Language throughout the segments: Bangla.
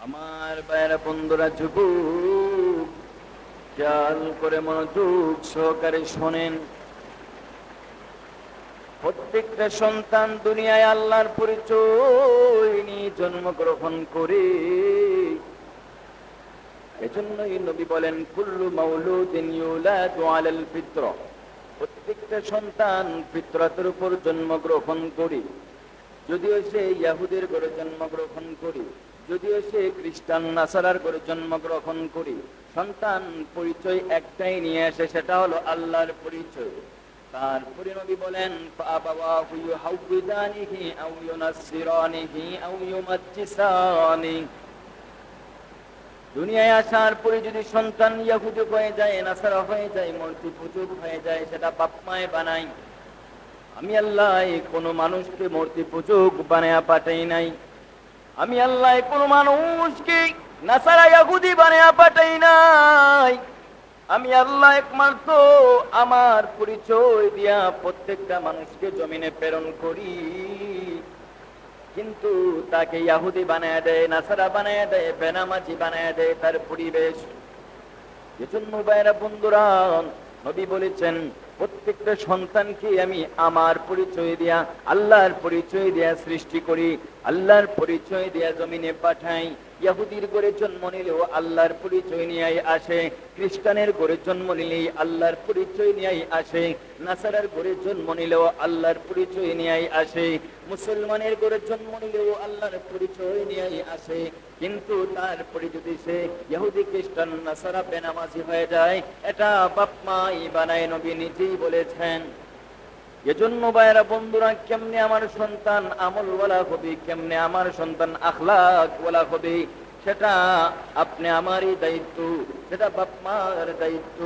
আমার ভাইয়েরা বন্ধুরা যুবক, খেয়াল করে মনোযোগ সহকারে শোনেন। প্রত্যেকটা সন্তান দুনিয়ায় আল্লাহর পরিচয় নিয়ে জন্মগ্রহণ করে। এজন্যই নবী বলেন, কুল্লু মাউলুদিন ইউলাদু আলাল ফিতরা। প্রত্যেকটা সন্তান ফিতরাতের উপর জন্মগ্রহণ করে। যদিও সে ইহুদের ঘরে জন্মগ্রহণ করে, যদিও সে খ্রিস্টান নাসারার ঘরে জন্মগ্রহণ করে, সন্তান পরিচয় একটাই নিয়ে আসে, সেটা হলো আল্লাহর পরিচয়। তারপরে নবী বলেন, ফাআবাওয়াহু ইউহাউবিদানিহি আও ইউনাসসিরানিহি আও ইউমাজ্জিসানিহি। দুনিয়ায় আসার পরে যদি সন্তান ইহুদি হয়ে যায়, নাসারা হয়ে যায়, মূর্তি পূজক হয়ে যায়, সেটা বাপ মায়ে বানায়। আমি আল্লাহ কোনো মানুষকে মূর্তি পূজক বানায়া পাঠাই নাই। আমি আল্লাহ কোনো মানুষকে নাসারা ইহুদি বানায়া পাঠাই নাই। আমি আল্লাহ একমাত্র আমার পরিচয় দিয়া প্রত্যেকটা মানুষকে জমিনে প্রেরণ করি। কিন্তু তাকে ইহুদি বানায়া দেয়, নাসারা বানায়া দেয়, বেনামাজি বানায়া দেয় তার পরিবেশ। এজন্য ভাইরা বন্ধুরা, নবী বলেছেন, প্রত্যেকটা সন্তানকে আমি আমার পরিচয় দিয়া, আল্লাহর পরিচয় দিয়া সৃষ্টি করি, আল্লাহর পরিচয় দিয়া জমিনে পাঠাই। ইহুদির ঘরে জন্ম নিলেও আল্লাহর পরিচয় নিয়েই আসে, খ্রিস্টানের ঘরে জন্ম নিলেই আল্লাহর পরিচয় নিয়েই আসে, নাসারার ঘরে জন্ম নিলেও আল্লাহর পরিচয় নিয়েই আসে, মুসলমানের ঘরে জন্ম নিলেও আল্লাহর পরিচয় নিয়েই আসে। কিন্তু তারপরে যদি সে ইহুদি, খ্রিস্টান, নাসারা, বেনামাজি হয়ে যায়, এটা বাপ মাই বানায়, নবী নিজেই বলেছেন। এজন্য ভাইরা বন্ধুরা, কেমনে আমার সন্তান আমলওয়ালা হবে, কেমনে আমার সন্তান আখলাকওয়ালা হবে, সেটা আপনি আমারই দায়িত্ব, সেটা বাপ মার দায়িত্ব।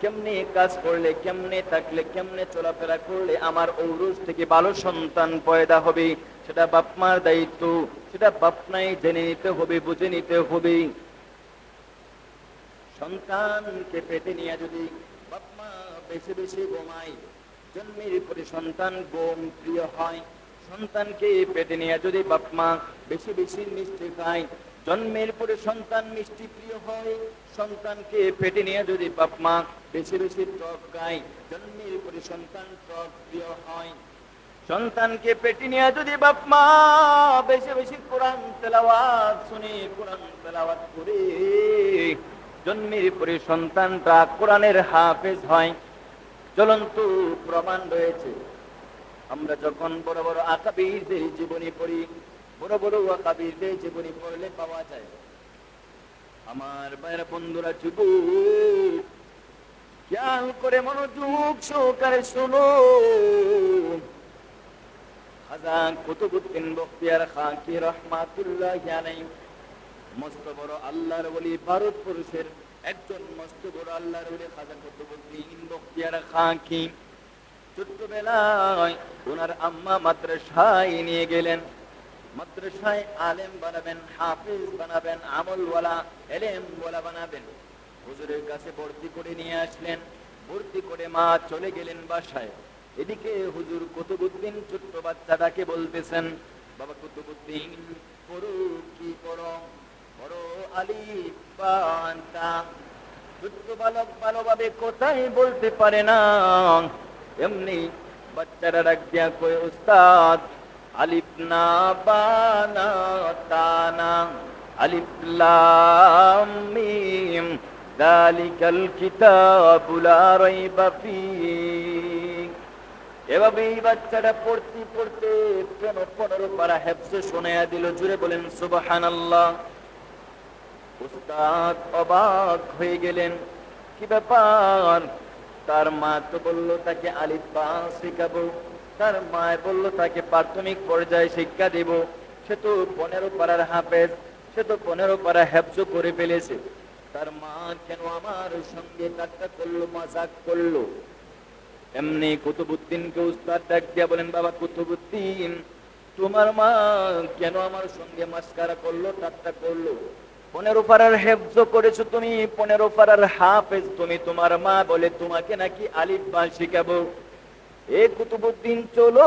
কেমনে কাজ করলে, কেমনে থাকলে, কেমনে চলাফেরা করলে আমার ঔরস থেকে ভালো সন্তান পয়দা হবে, সেটা বাপ মার দায়িত্ব। সেটা বাপ নাই জেনে নিতে হবে, বুঝে নিতে হবে। সন্তানকে পেটে নিয়ে যদি বাপ মা বেশি বেশি ঘুমায়, জন্মের পরে সন্তান গম প্রিয় হয়। সন্তানকে পেটে নিয়ে যদি বাপ মা বেশি বেশি মিষ্টি খায়, জন্মের পরে সন্তান মিষ্টি প্রিয় হয়। সন্তানকে পেটে নিয়ে যদি বাপ মা বেশি বেশি টক খায়, জন্মের পরে সন্তান টক প্রিয় হয়। সন্তানকে পেটে নিয়ে যদি বাপ মা বেশি বেশি কোরআন তেলাওয়াত শুনে, কোরআন তেলাওয়াত করে, জন্মের পরে সন্তানটা কোরআনের হাফেজ হয়। জ্বলন্ত প্রমাণ রয়েছে। আমরা যখন বড় বড় আকাবিরদের জীবনী পড়ি, বড় বড় আকাবিরদের জীবনী পড়লে পাওয়া যায়। আমার ভাইরা বন্ধুরা যুবক, খেয়াল করে মনোযোগ সহকারে শোনো। খাজা কুতুবউদ্দিন বখতিয়ার খাকি রহমাতুল্লাহি আলাইহি, মস্ত বড় আল্লাহর ওলি, ভারতবর্ষের একজন মস্ত বড় আল্লাহর ওলি খাজা কুতুবউদ্দিন বখতিয়ার খাকি। ছোট্টবেলায় ওনার আম্মা মাদ্রাসায় নিয়ে গেলেন। মাদ্রাসায় আলেম বানাবেন, হাফিজ বানাবেন, আমলওয়ালা, এলেমওয়ালা বানাবেন। হুজুরের কাছে ভর্তি করে নিয়ে আসলেন। ভর্তি করে মা চলে গেলেন বাসায়। এদিকে হুজুর কুতুবউদ্দিন ছোট্ট বাচ্চাটাকে বলতেছেন, বাবা কুতুবউদ্দিন, পড়ো, কি পড়ো? পড়ো আলিফ বা তা। ছোট্ট বালক ভালোভাবে কোথায় বলতে পারে না। এমনি বাচ্চারা ডাক দিয়া কয়, উস্তাদ, আলিফ না বা না তা না, আলিফ লাম মিম যালিকাল কিতাবু লা রাইবা ফীহ। এভাবেই বাচ্চাটা পড়তে পড়তে 15 পারা হেফজ শোনায়া দিল। জুড়ে বলেন সুবহানাল্লাহ। উস্তাদ অবাক হয়ে গেলেন, কি ব্যাপার? তার মা তো বললো তাকে আলিফ বা শেখাবো, তার মা বললো তাকে প্রাথমিক পর্যায়ে শিক্ষা দেব। সে তো 15 পারার হাফেজ, সে তো 15 পারা হেফজ করে ফেলেছে। তার মা কেন আমার সঙ্গে ঠাট্টা করলো, মজাক করলো? এমনি কুতুবউদ্দিনকে উস্তাদ ডাক দিয়া বলেন, বাবা কুতুবউদ্দিন, তোমার মা কেন আমার সঙ্গে মাস্কারা করলো, ঠাট্টা করলো? 15 পারার হেফজ করেছো তুমি, 15 পারার হাফেজ তুমি, তোমার মা বলে তোমাকে নাকি আলিফ বা শিখাবো। এ কুতুবউদ্দিন, চলো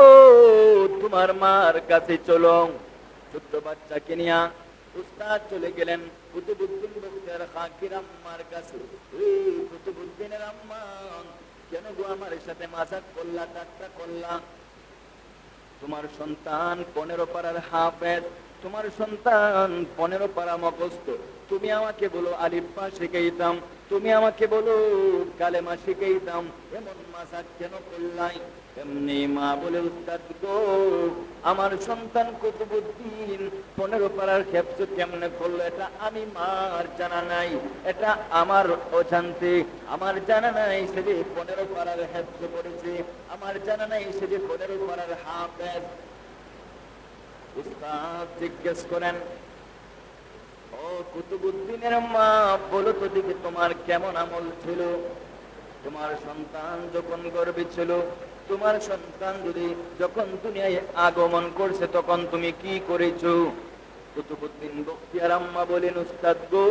তোমার মার কাছে চলো। ছোট্ট বাচ্চাকে নিয়া উস্তাদ চলে গেলেন কুতুবউদ্দিন বখতিয়ার খাকির আম্মার কাছে। এই কুতুবউদ্দিনের আম্মা, কেন গো আমার সাথে মাজাক করলা, ঠাট্টা করলা? তোমার সন্তান 15 পারার হাফেজ, তোমার সন্তান 15 পারা মুখস্থ। তুমি আমাকে বলো আলিফ বা শিখাইতাম, তুমি আমাকে বলো কালেমা শিখাইতাম, এমন মাজাক কেন করলাই? এমনি মা বলে, উস্তাদ গো, আমার সন্তান কুতুবউদ্দিন 15 পারার হেফজ কেমনে করলো এটা আমি মার জানা নাই, এটা আমার অজান্তে, আমার জানা নাই সে যে 15 পারার হেফজ করেছে, আমার জানা নাই সে যে 15 পারার হাফেজ। উস্তাদ জিজ্ঞেস করেন, ও কুতুবউদ্দিনের মা, বলো তো দেখি তোমার কেমন আমল ছিল? তোমার সন্তান যখন গর্ভে ছিল, তোমার সন্তান যদি যখন দুনিয়ায় আগমন করছে, তখন তুমি কি করেছো? কুতুবউদ্দিন বখতিয়ার আম্মা বলেন, উস্তাদ গো,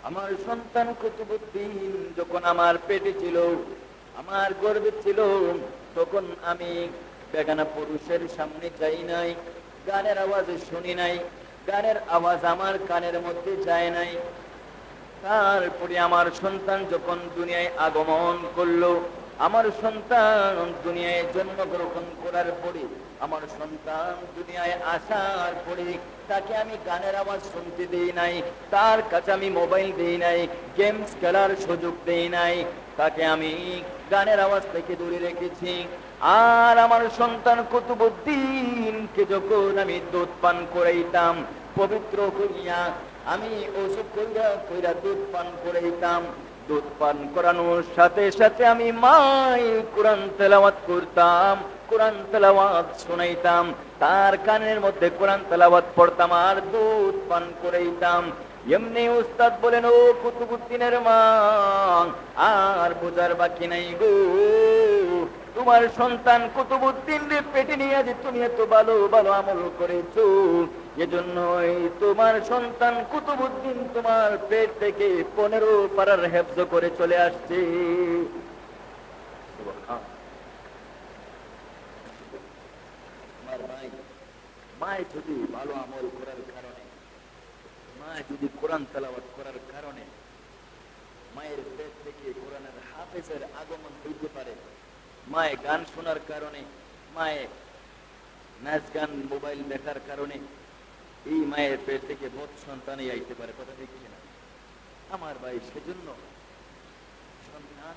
আমার সন্তান কুতুবউদ্দিন যখন আমার পেটে ছিল, আমার গর্ভে ছিল, তখন আমি বেগানা পুরুষের সামনে যাই নাই, গানের আওয়াজ শুনি নাই, গানের আওয়াজ আমার কানের মধ্যে যায় নাই। তারপরে আমার সন্তান যখন দুনিয়ায় আগমন করলো, আমার সন্তান দুনিয়ায় জন্মগ্রহণ করার পরে, আমার সন্তান দুনিয়ায় আসার পরে তাকে আমি গানের আওয়াজ শুনতে দেই নাই, তার কাছে আমি মোবাইল দেই নাই, গেমস খেলার সুযোগ দেই নাই, তাকে আমি গানের আওয়াজ থেকে দূরে রেখেছি। আর আমার সন্তান কুতুবউদ্দিনকে যখন আমি দুধ পান করাইতাম, পবিত্র করিয়া আমি ওসব কইরা দুধ পান করাইতাম, দুধ পান করানোর সাথে সাথে আমি মায়ের কোরআন তেলাওয়াত করতাম, কোরআন তেলাওয়াত শোনাইতাম, তার কানের মধ্যে কোরআন তেলাওয়াত পড়তাম আর দুধ পান করাইতাম। এমনি উস্তাদ বলেন, ও কুতুবউদ্দিনের মা, আর বোঝার বাকি নাই গো, তোমার সন্তান কুতুবউদ্দিন পেটে নিয়ে যে তুমি এত ভালো ভালো আমল করেছো, এজন্যই তোমার সন্তান কুতুবউদ্দিন তোমার পেট থেকে 15 পারার হেফজ করে চলে আসছে। মায় যদি ভালো আমল করার কারণে, মায় যদি কোরআন তেলাওয়াত করার কারণে মায়ের পেট থেকে কোরআনের হাফেজের আগমন হইতে পারে, মায়ে গান শোনার কারণে, মায়ে নাচ গান মোবাইল দেখার কারণে এই মায়ের পেট থেকে বদ সন্তানই আইতে পারে, কথা দেখছি না আমার ভাই। সেজন্য সন্তান